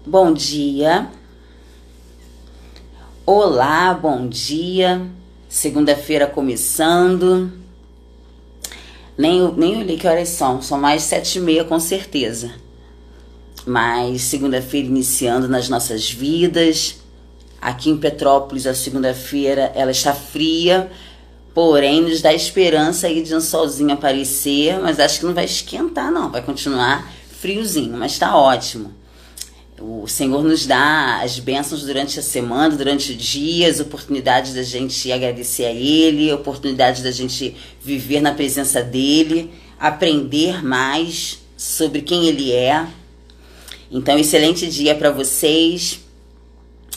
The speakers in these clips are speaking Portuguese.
Bom dia. Olá, bom dia. Segunda-feira começando. Nem olhei que horas são mais 7h30 com certeza. Mas segunda-feira iniciando nas nossas vidas. Aqui em Petrópolis, a segunda-feira, ela está fria, porém nos dá esperança aí de um solzinho aparecer, mas acho que não vai esquentar não, vai continuar friozinho, mas tá ótimo. O Senhor nos dá as bênçãos durante a semana, durante os dias, oportunidade da gente agradecer a Ele, oportunidade da gente viver na presença dEle, aprender mais sobre quem Ele é. Então, excelente dia para vocês,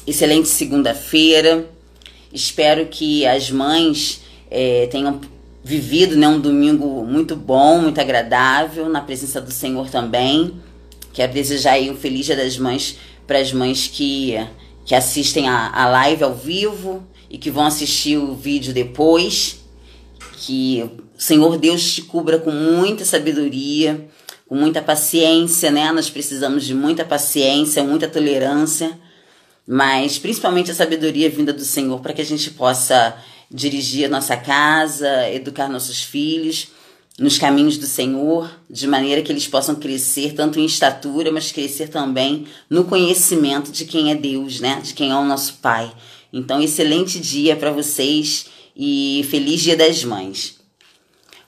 excelente segunda-feira. Espero que as mães tenham vivido, né, um domingo muito bom, muito agradável, na presença do Senhor também. Quero desejar aí um feliz Dia das Mães para as mães que assistem a live ao vivo e que vão assistir o vídeo depois. Que o Senhor Deus te cubra com muita sabedoria, com muita paciência, né? Nós precisamos de muita paciência, muita tolerância, mas principalmente a sabedoria vinda do Senhor para que a gente possa dirigir a nossa casa, educar nossos filhos nos caminhos do Senhor, de maneira que eles possam crescer tanto em estatura, mas crescer também no conhecimento de quem é Deus, né? De quem é o nosso Pai. Então, excelente dia para vocês e feliz Dia das Mães.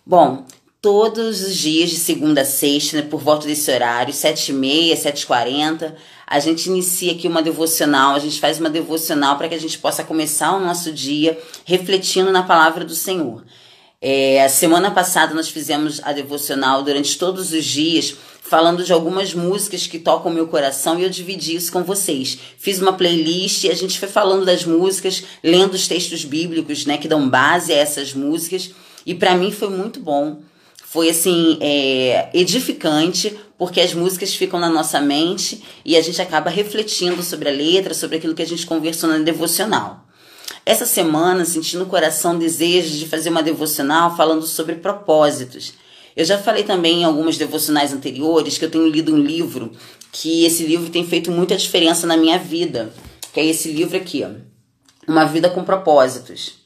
Bom, todos os dias de segunda a sexta, né, por volta desse horário, 7h30, 7h40, a gente inicia aqui uma devocional, a gente faz uma devocional para que a gente possa começar o nosso dia refletindo na palavra do Senhor. A semana passada nós fizemos a devocional durante todos os dias, falando de algumas músicas que tocam o meu coração, e eu dividi isso com vocês. Fiz uma playlist e a gente foi falando das músicas, lendo os textos bíblicos, né, que dão base a essas músicas, e para mim foi muito bom. Foi assim, edificante, porque as músicas ficam na nossa mente e a gente acaba refletindo sobre a letra, sobre aquilo que a gente conversou na devocional. Essa semana, senti no coração o desejo de fazer uma devocional falando sobre propósitos. Eu já falei também em algumas devocionais anteriores que eu tenho lido um livro, que esse livro tem feito muita diferença na minha vida, que é esse livro aqui, ó, Uma Vida com Propósitos.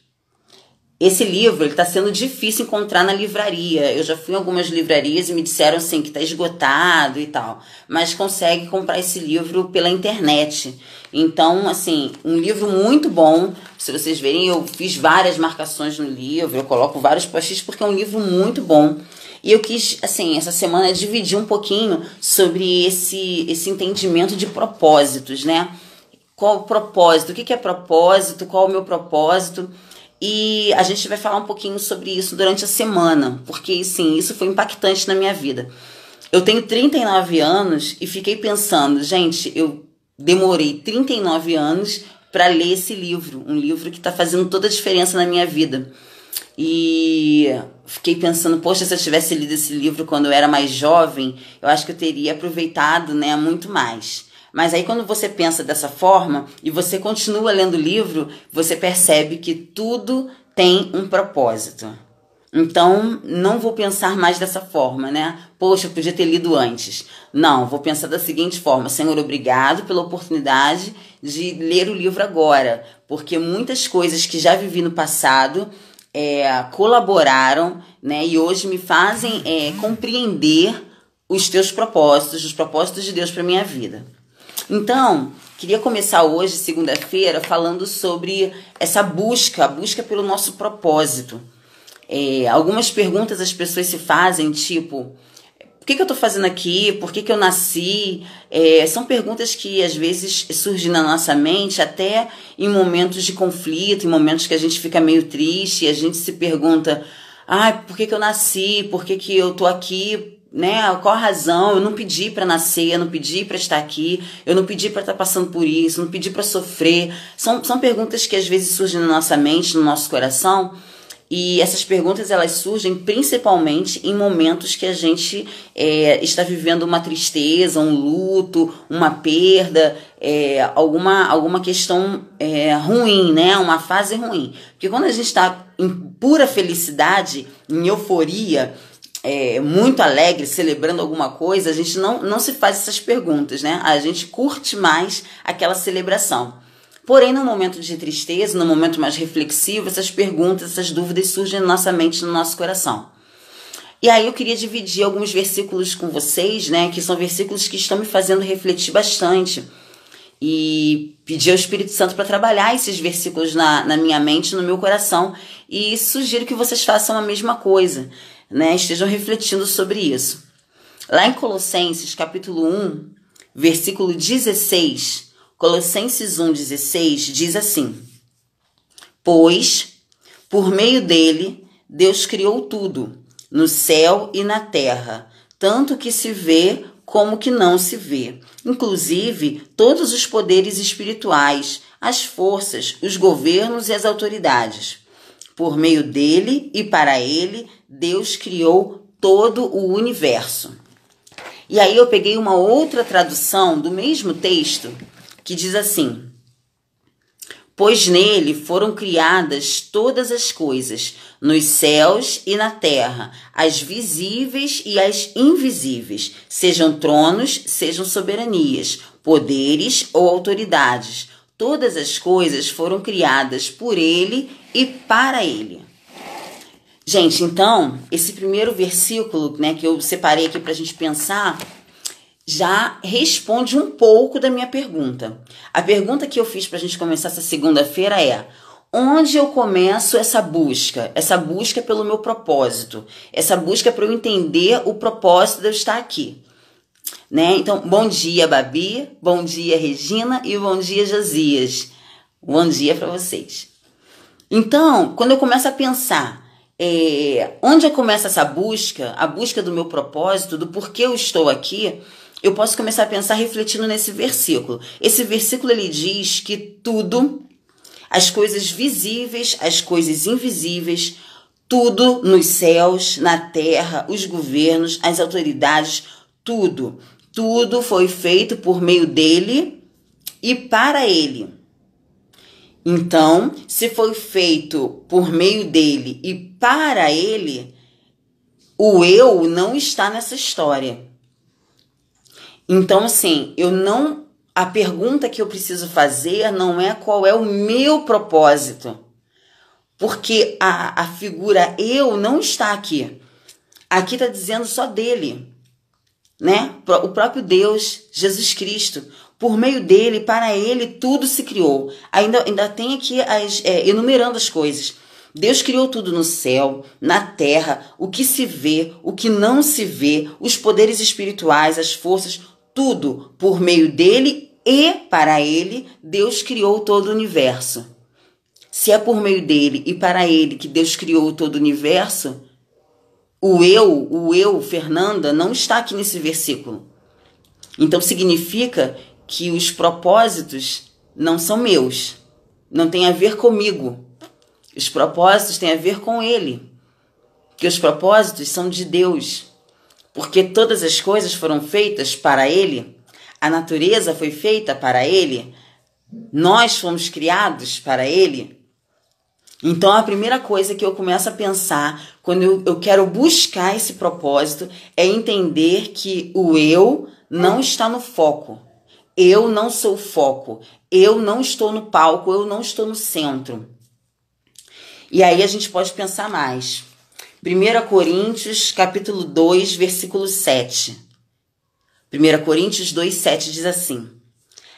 Esse livro está sendo difícil encontrar na livraria. Eu já fui em algumas livrarias e me disseram assim, que está esgotado e tal. Mas consegue comprar esse livro pela internet. Então, assim, um livro muito bom. Se vocês verem, eu fiz várias marcações no livro. Eu coloco vários post-its porque é um livro muito bom. E eu quis, assim, essa semana dividir um pouquinho sobre esse entendimento de propósitos, né? Qual o propósito? O que é propósito? Qual o meu propósito? E a gente vai falar um pouquinho sobre isso durante a semana, porque sim, isso foi impactante na minha vida. Eu tenho 39 anos e fiquei pensando, gente, eu demorei 39 anos para ler esse livro, um livro que está fazendo toda a diferença na minha vida. E fiquei pensando, poxa, se eu tivesse lido esse livro quando eu era mais jovem, eu acho que eu teria aproveitado, né, muito mais. Mas aí quando você pensa dessa forma e você continua lendo o livro, você percebe que tudo tem um propósito. Então, não vou pensar mais dessa forma, né? Poxa, eu podia ter lido antes. Não, vou pensar da seguinte forma: Senhor, obrigado pela oportunidade de ler o livro agora, porque muitas coisas que já vivi no passado colaboraram, né? E hoje me fazem compreender os teus propósitos, os propósitos de Deus para minha vida. Então, queria começar hoje, segunda-feira, falando sobre essa busca, a busca pelo nosso propósito. Algumas perguntas as pessoas se fazem, tipo, o que eu estou fazendo aqui? Por que eu nasci? São perguntas que às vezes surgem na nossa mente, até em momentos de conflito, em momentos que a gente fica meio triste, e a gente se pergunta, por que eu nasci? Por que eu estou aqui? Né? Qual a razão? Eu não pedi para nascer, eu não pedi para estar aqui, eu não pedi para estar passando por isso, eu não pedi para sofrer. São perguntas que às vezes surgem na nossa mente, no nosso coração, e essas perguntas elas surgem principalmente em momentos que a gente está vivendo uma tristeza, um luto, uma perda, alguma questão ruim, né? Uma fase ruim. Porque quando a gente está em pura felicidade, em euforia, muito alegre, celebrando alguma coisa, a gente não se faz essas perguntas, né? A gente curte mais aquela celebração. Porém, no momento de tristeza, no momento mais reflexivo, essas perguntas, essas dúvidas surgem na nossa mente, no nosso coração. E aí eu queria dividir alguns versículos com vocês, né? Que são versículos que estão me fazendo refletir bastante. E pedir ao Espírito Santo para trabalhar esses versículos na minha mente, no meu coração. E sugiro que vocês façam a mesma coisa, né? Estejam refletindo sobre isso. Lá em Colossenses, capítulo 1, versículo 16, Colossenses 1,16 diz assim: Pois, por meio dele, Deus criou tudo, no céu e na terra, tanto que se vê como que não se vê, inclusive todos os poderes espirituais, as forças, os governos e as autoridades. Por meio dele e para ele, Deus criou todo o universo. E aí eu peguei uma outra tradução do mesmo texto, que diz assim: Pois nele foram criadas todas as coisas, nos céus e na terra, as visíveis e as invisíveis, sejam tronos, sejam soberanias, poderes ou autoridades. Todas as coisas foram criadas por ele e para ele. Gente, então, esse primeiro versículo, né, que eu separei aqui para a gente pensar, já responde um pouco da minha pergunta. A pergunta que eu fiz para a gente começar essa segunda-feira é: onde eu começo essa busca? Essa busca pelo meu propósito. Essa busca para eu entender o propósito de eu estar aqui. Né? Então, bom dia, Babi. Bom dia, Regina. E bom dia, Josias. Bom dia para vocês. Então, quando eu começo a pensar onde eu começo essa busca, a busca do meu propósito, do porquê eu estou aqui, eu posso começar a pensar refletindo nesse versículo. Esse versículo, ele diz que tudo, as coisas visíveis, as coisas invisíveis, tudo nos céus, na terra, os governos, as autoridades, tudo foi feito por meio dele e para ele. Então, se foi feito por meio dele e para ele, o eu não está nessa história. Então, assim, a pergunta que eu preciso fazer não é qual é o meu propósito, porque a figura eu não está aqui. Aqui está dizendo só dele, né? O próprio Deus, Jesus Cristo. Por meio dele, para ele, tudo se criou. Ainda tem aqui enumerando as coisas. Deus criou tudo no céu, na terra, o que se vê, o que não se vê, os poderes espirituais, as forças, tudo por meio dele e para ele, Deus criou todo o universo. Se é por meio dele e para ele que Deus criou todo o universo, o eu, Fernanda, não está aqui nesse versículo. Então significa que os propósitos não são meus, não tem a ver comigo. Os propósitos têm a ver com ele, que os propósitos são de Deus, porque todas as coisas foram feitas para ele, a natureza foi feita para ele, nós fomos criados para ele. Então a primeira coisa que eu começo a pensar quando eu quero buscar esse propósito é entender que o eu não está no foco. Eu não sou o foco, eu não estou no palco, eu não estou no centro. E aí a gente pode pensar mais. 1 Coríntios, capítulo 2, versículo 7. 1 Coríntios 2, 7 diz assim: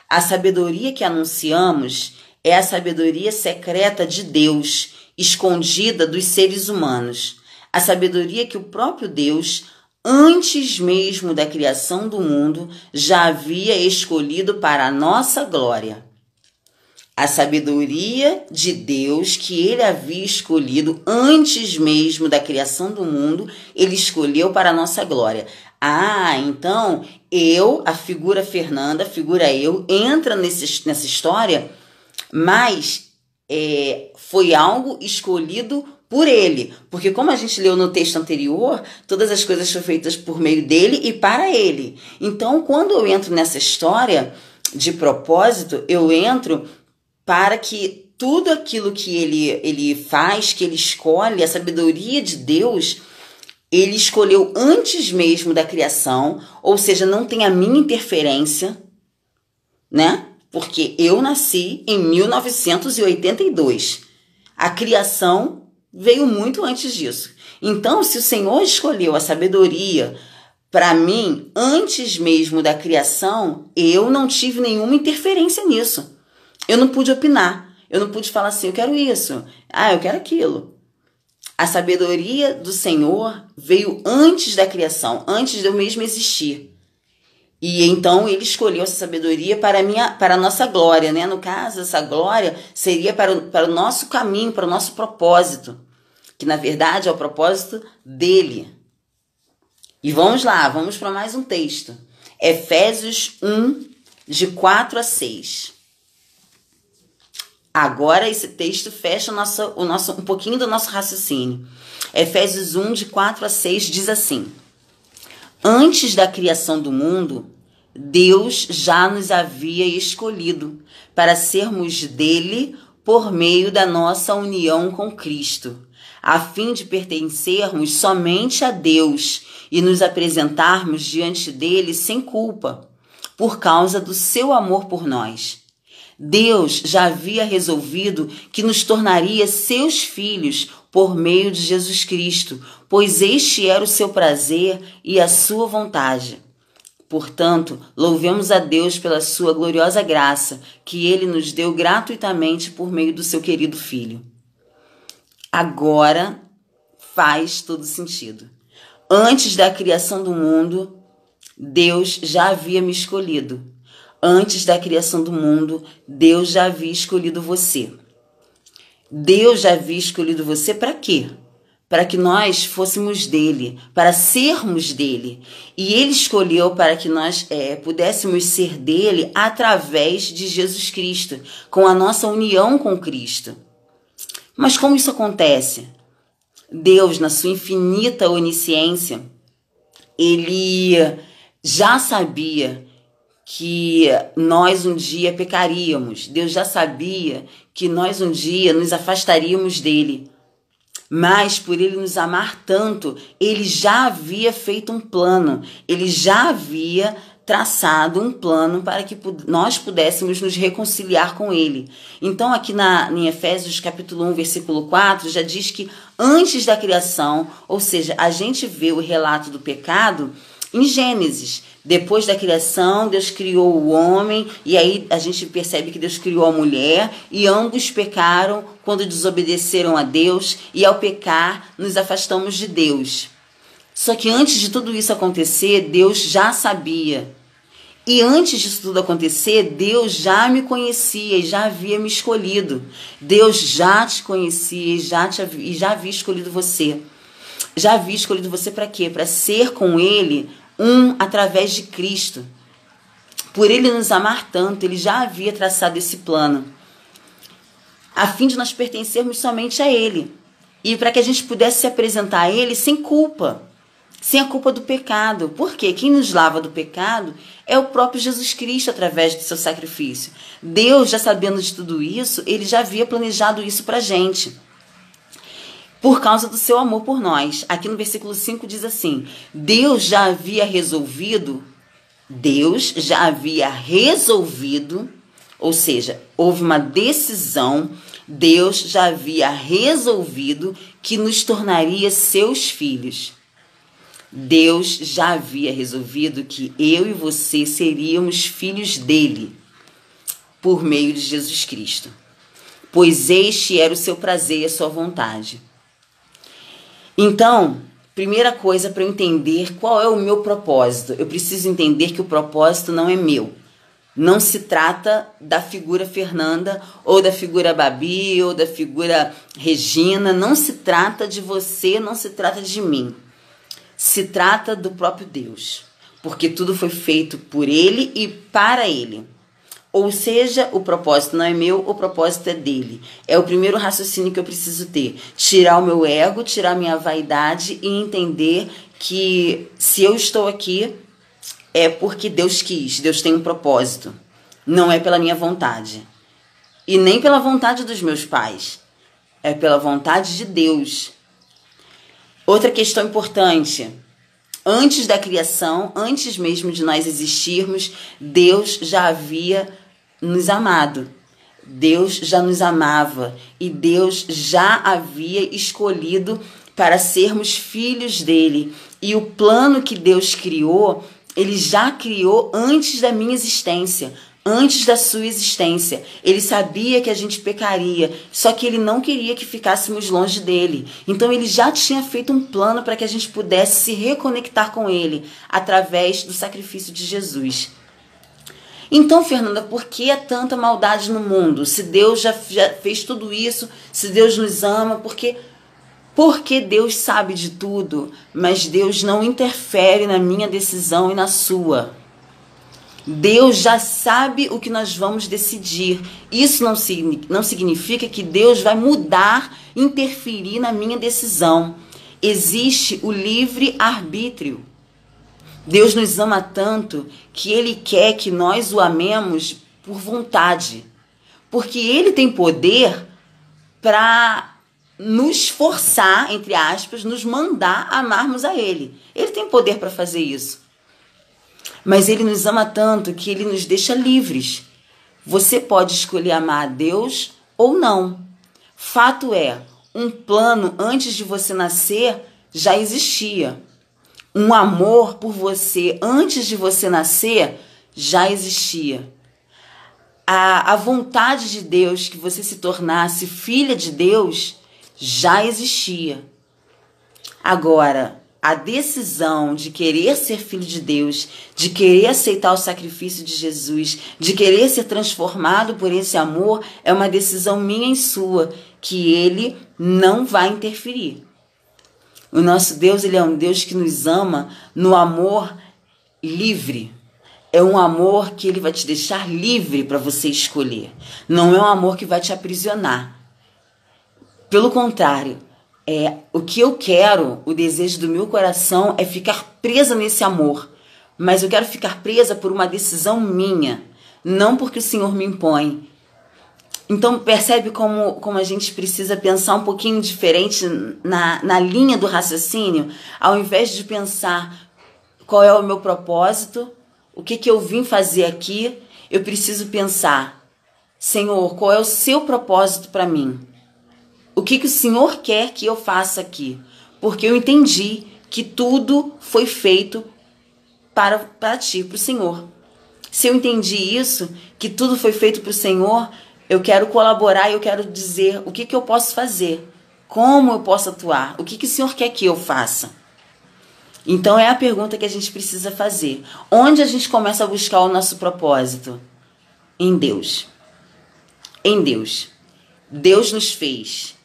A sabedoria que anunciamos é a sabedoria secreta de Deus, escondida dos seres humanos. A sabedoria que o próprio Deus, antes mesmo da criação do mundo, já havia escolhido para a nossa glória. A sabedoria de Deus que ele havia escolhido antes mesmo da criação do mundo, ele escolheu para a nossa glória. Então a figura Fernanda, a figura eu, entra nessa história, mas foi algo escolhido por ele, porque como a gente leu no texto anterior, todas as coisas foram feitas por meio dele e para ele. Então, quando eu entro nessa história de propósito, eu entro para que tudo aquilo que ele faz, que ele escolhe, a sabedoria de Deus, Ele escolheu antes mesmo da criação, ou seja, não tem a minha interferência, né? Porque eu nasci em 1982. A criação veio muito antes disso. Então, se o Senhor escolheu a sabedoria para mim antes mesmo da criação, eu não tive nenhuma interferência nisso. Eu não pude opinar. Eu não pude falar assim, eu quero isso. Eu quero aquilo. A sabedoria do Senhor veio antes da criação, antes de eu mesmo existir. E então ele escolheu essa sabedoria para a nossa glória, né? No caso, essa glória seria para o nosso caminho, para o nosso propósito, que na verdade é o propósito dele. E vamos lá, vamos para mais um texto. Efésios 1, de 4 a 6. Agora esse texto fecha um pouquinho do nosso raciocínio. Efésios 1, de 4 a 6 diz assim: Antes da criação do mundo, Deus já nos havia escolhido para sermos dele por meio da nossa união com Cristo, a fim de pertencermos somente a Deus e nos apresentarmos diante dele sem culpa, por causa do seu amor por nós. Deus já havia resolvido que nos tornaria seus filhos por meio de Jesus Cristo, pois este era o seu prazer e a sua vontade. Portanto, louvemos a Deus pela sua gloriosa graça, que ele nos deu gratuitamente por meio do seu querido Filho. Agora faz todo sentido. Antes da criação do mundo, Deus já havia me escolhido. Antes da criação do mundo, Deus já havia escolhido você. Deus já havia escolhido você para quê? Para que nós fôssemos dele, para sermos dele. E ele escolheu para que nós pudéssemos ser dele através de Jesus Cristo, com a nossa união com Cristo. Mas como isso acontece? Deus, na sua infinita onisciência, ele já sabia que nós um dia pecaríamos. Deus já sabia que nós um dia nos afastaríamos dele. Mas por ele nos amar tanto, ele já havia feito um plano. Ele já havia traçado um plano para que nós pudéssemos nos reconciliar com ele. Então aqui em Efésios capítulo 1, versículo 4, já diz que antes da criação, ou seja, a gente vê o relato do pecado em Gênesis. Depois da criação, Deus criou o homem, e aí a gente percebe que Deus criou a mulher, e ambos pecaram quando desobedeceram a Deus, e ao pecar nos afastamos de Deus. Só que antes de tudo isso acontecer, Deus já sabia. E antes disso tudo acontecer, Deus já me conhecia e já havia me escolhido. Deus já te conhecia e já havia escolhido você. Já havia escolhido você para quê? Para ser com ele através de Cristo. Por ele nos amar tanto, ele já havia traçado esse plano, a fim de nós pertencermos somente a ele, e para que a gente pudesse se apresentar a ele sem culpa, sem a culpa do pecado. Porque quem nos lava do pecado é o próprio Jesus Cristo, através do seu sacrifício. Deus, já sabendo de tudo isso, ele já havia planejado isso para a gente, por causa do seu amor por nós. Aqui no versículo 5 diz assim: Deus já havia resolvido, ou seja, houve uma decisão, Deus já havia resolvido que nos tornaria seus filhos. Deus já havia resolvido que eu e você seríamos filhos dele, por meio de Jesus Cristo, pois este era o seu prazer e a sua vontade. Então, primeira coisa para eu entender qual é o meu propósito, eu preciso entender que o propósito não é meu. Não se trata da figura Fernanda, ou da figura Babi, ou da figura Regina. Não se trata de você, não se trata de mim. Se trata do próprio Deus, porque tudo foi feito por ele e para ele. Ou seja, o propósito não é meu, o propósito é dele. É o primeiro raciocínio que eu preciso ter. Tirar o meu ego, tirar a minha vaidade e entender que se eu estou aqui é porque Deus quis, Deus tem um propósito. Não é pela minha vontade. E nem pela vontade dos meus pais. É pela vontade de Deus. Outra questão importante. Antes da criação, antes mesmo de nós existirmos, Deus já havia nos amado. Deus já nos amava e Deus já havia escolhido para sermos filhos dele. E o plano que Deus criou, ele já criou antes da minha existência, antes da sua existência. Ele sabia que a gente pecaria, só que ele não queria que ficássemos longe dele. Então ele já tinha feito um plano para que a gente pudesse se reconectar com ele através do sacrifício de Jesus. Então, Fernanda, por que há tanta maldade no mundo? Se Deus já fez tudo isso, se Deus nos ama, porque Deus sabe de tudo, mas Deus não interfere na minha decisão e na sua. Deus já sabe o que nós vamos decidir. Isso não significa que Deus vai mudar, interferir na minha decisão. Existe o livre-arbítrio. Deus nos ama tanto que Ele quer que nós o amemos por vontade. Porque Ele tem poder para nos forçar, entre aspas, nos mandar amarmos a Ele. Ele tem poder para fazer isso. Mas Ele nos ama tanto que Ele nos deixa livres. Você pode escolher amar a Deus ou não. Fato é, um plano antes de você nascer já existia. Um amor por você antes de você nascer já existia. A vontade de Deus que você se tornasse filha de Deus já existia. Agora, a decisão de querer ser filho de Deus, de querer aceitar o sacrifício de Jesus, de querer ser transformado por esse amor, é uma decisão minha e sua, que Ele não vai interferir. O nosso Deus, Ele é um Deus que nos ama no amor livre. É um amor que Ele vai te deixar livre para você escolher. Não é um amor que vai te aprisionar. Pelo contrário, o que eu quero, o desejo do meu coração é ficar presa nesse amor. Mas eu quero ficar presa por uma decisão minha, não porque o Senhor me impõe. Então percebe como a gente precisa pensar um pouquinho diferente na linha do raciocínio, ao invés de pensar qual é o meu propósito, o que eu vim fazer aqui, eu preciso pensar, Senhor, qual é o seu propósito para mim? O que o Senhor quer que eu faça aqui? Porque eu entendi que tudo foi feito para ti, para o Senhor. Se eu entendi isso, que tudo foi feito para o Senhor, eu quero colaborar e eu quero dizer o que eu posso fazer, como eu posso atuar, o que o Senhor quer que eu faça. Então é a pergunta que a gente precisa fazer. Onde a gente começa a buscar o nosso propósito? Em Deus. Em Deus. Deus nos fez.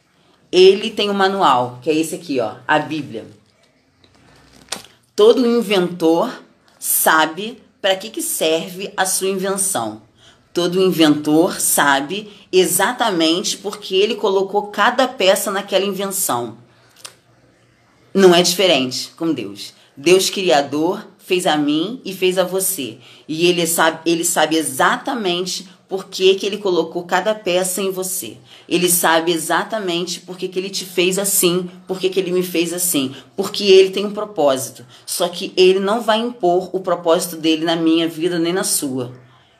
Ele tem um manual, que é esse aqui, ó, a Bíblia. Todo inventor sabe para que serve a sua invenção. Todo inventor sabe exatamente porque ele colocou cada peça naquela invenção. Não é diferente com Deus. Deus Criador fez a mim e fez a você. E ele sabe exatamente por que ele colocou cada peça em você. Ele sabe exatamente por que ele te fez assim, por que ele me fez assim. Porque ele tem um propósito. Só que ele não vai impor o propósito dele na minha vida nem na sua.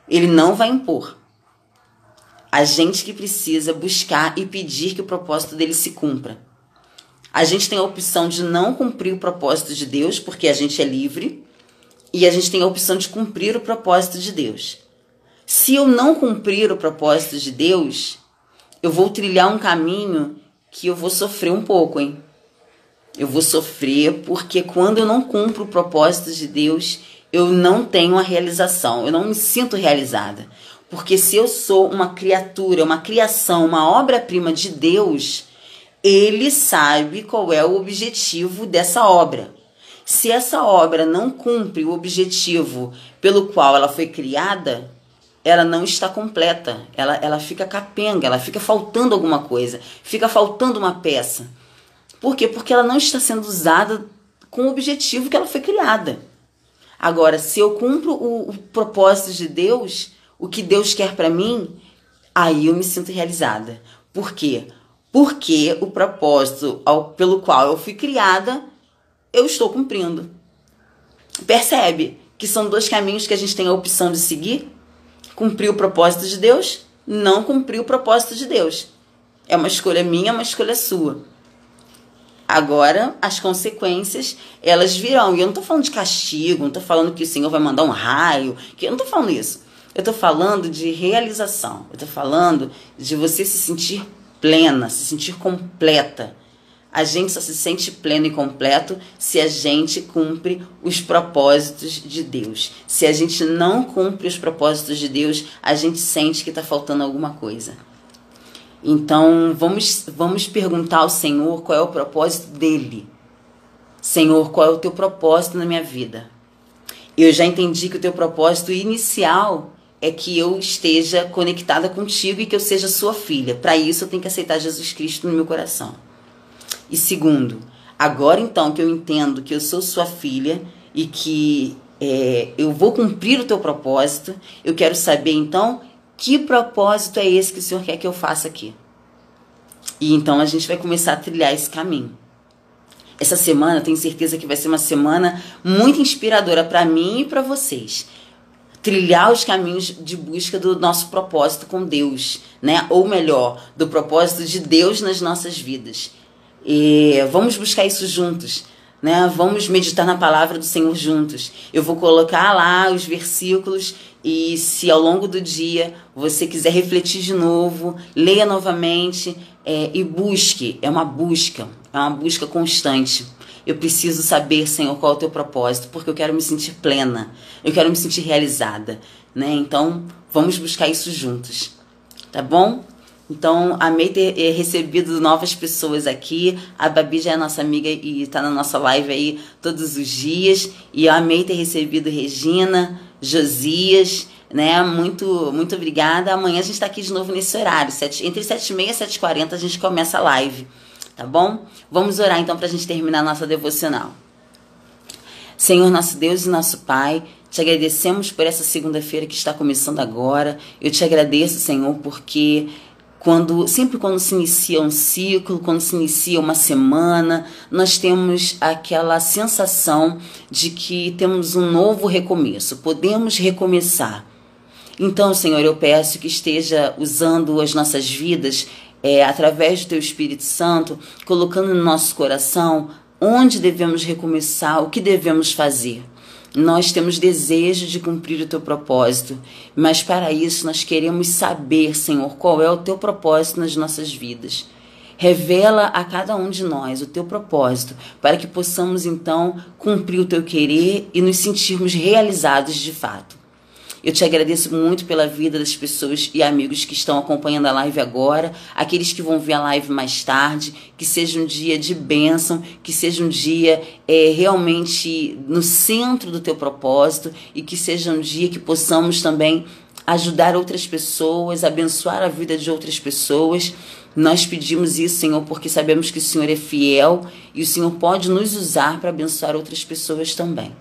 Ele não vai impor. A gente que precisa buscar e pedir que o propósito dele se cumpra. A gente tem a opção de não cumprir o propósito de Deus, porque a gente é livre, e a gente tem a opção de cumprir o propósito de Deus. Se eu não cumprir o propósito de Deus, eu vou trilhar um caminho que eu vou sofrer um pouco, hein? Eu vou sofrer porque quando eu não cumpro o propósito de Deus, eu não tenho a realização, eu não me sinto realizada. Porque se eu sou uma criatura, uma criação, uma obra-prima de Deus, Ele sabe qual é o objetivo dessa obra. Se essa obra não cumpre o objetivo pelo qual ela foi criada, ela não está completa, ela fica capenga, ela fica faltando alguma coisa, fica faltando uma peça. Por quê? Porque ela não está sendo usada com o objetivo que ela foi criada. Agora, se eu cumpro o propósito de Deus, o que Deus quer para mim, aí eu me sinto realizada. Por quê? Porque o propósito pelo qual eu fui criada, eu estou cumprindo. Percebe que são dois caminhos que a gente tem a opção de seguir? Cumprir o propósito de Deus, não cumprir o propósito de Deus. É uma escolha minha, é uma escolha sua. Agora, as consequências, elas virão. E eu não estou falando de castigo, não estou falando que o Senhor vai mandar um raio, eu não estou falando isso. Eu estou falando de realização. Eu estou falando de você se sentir plena, se sentir completa. A gente só se sente pleno e completo se a gente cumpre os propósitos de Deus. Se a gente não cumpre os propósitos de Deus, a gente sente que está faltando alguma coisa. Então, vamos perguntar ao Senhor qual é o propósito dele. Senhor, qual é o teu propósito na minha vida? Eu já entendi que o teu propósito inicial é que eu esteja conectada contigo e que eu seja sua filha. Para isso, eu tenho que aceitar Jesus Cristo no meu coração. E segundo, agora então que eu entendo que eu sou sua filha e que eu vou cumprir o teu propósito, eu quero saber então que propósito é esse que o Senhor quer que eu faça aqui. E então a gente vai começar a trilhar esse caminho. Essa semana, tenho certeza que vai ser uma semana muito inspiradora para mim e para vocês. Trilhar os caminhos de busca do nosso propósito com Deus, né? Ou melhor, do propósito de Deus nas nossas vidas. E vamos buscar isso juntos, né? Vamos meditar na palavra do Senhor juntos. Eu vou colocar lá os versículos e se ao longo do dia você quiser refletir de novo, leia novamente e busque. É uma busca constante. Eu preciso saber, Senhor, qual é o teu propósito, porque eu quero me sentir plena, eu quero me sentir realizada, né? Então, vamos buscar isso juntos, tá bom? Então, amei ter recebido novas pessoas aqui. A Babi já é nossa amiga e está na nossa live aí todos os dias. E eu amei ter recebido Regina, Josias, né? Muito, muito obrigada. Amanhã a gente está aqui de novo nesse horário. Entre 7h30 e 7h40 a gente começa a live, tá bom? Vamos orar então para a gente terminar a nossa devocional. Senhor, nosso Deus e nosso Pai, te agradecemos por essa segunda-feira que está começando agora. Eu te agradeço, Senhor, porque sempre quando se inicia um ciclo, quando se inicia uma semana, nós temos aquela sensação de que temos um novo recomeço, podemos recomeçar. Então, Senhor, eu peço que esteja usando as nossas vidas através do Teu Espírito Santo, colocando no nosso coração onde devemos recomeçar, o que devemos fazer. Nós temos desejo de cumprir o teu propósito, mas para isso nós queremos saber, Senhor, qual é o teu propósito nas nossas vidas. Revela a cada um de nós o teu propósito, para que possamos então cumprir o teu querer e nos sentirmos realizados de fato. Eu te agradeço muito pela vida das pessoas e amigos que estão acompanhando a live agora, aqueles que vão ver a live mais tarde, que seja um dia de bênção, que seja um dia realmente no centro do teu propósito e que seja um dia que possamos também ajudar outras pessoas, abençoar a vida de outras pessoas. Nós pedimos isso, Senhor, porque sabemos que o Senhor é fiel e o Senhor pode nos usar para abençoar outras pessoas também.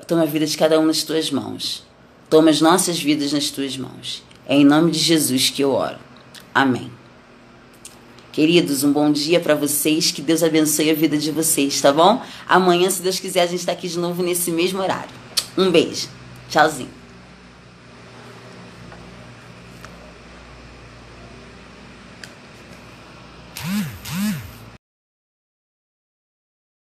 Toma a vida de cada um nas tuas mãos. Toma as nossas vidas nas tuas mãos. É em nome de Jesus que eu oro. Amém. Queridos, um bom dia para vocês. Que Deus abençoe a vida de vocês, tá bom? Amanhã, se Deus quiser, a gente está aqui de novo nesse mesmo horário. Um beijo. Tchauzinho.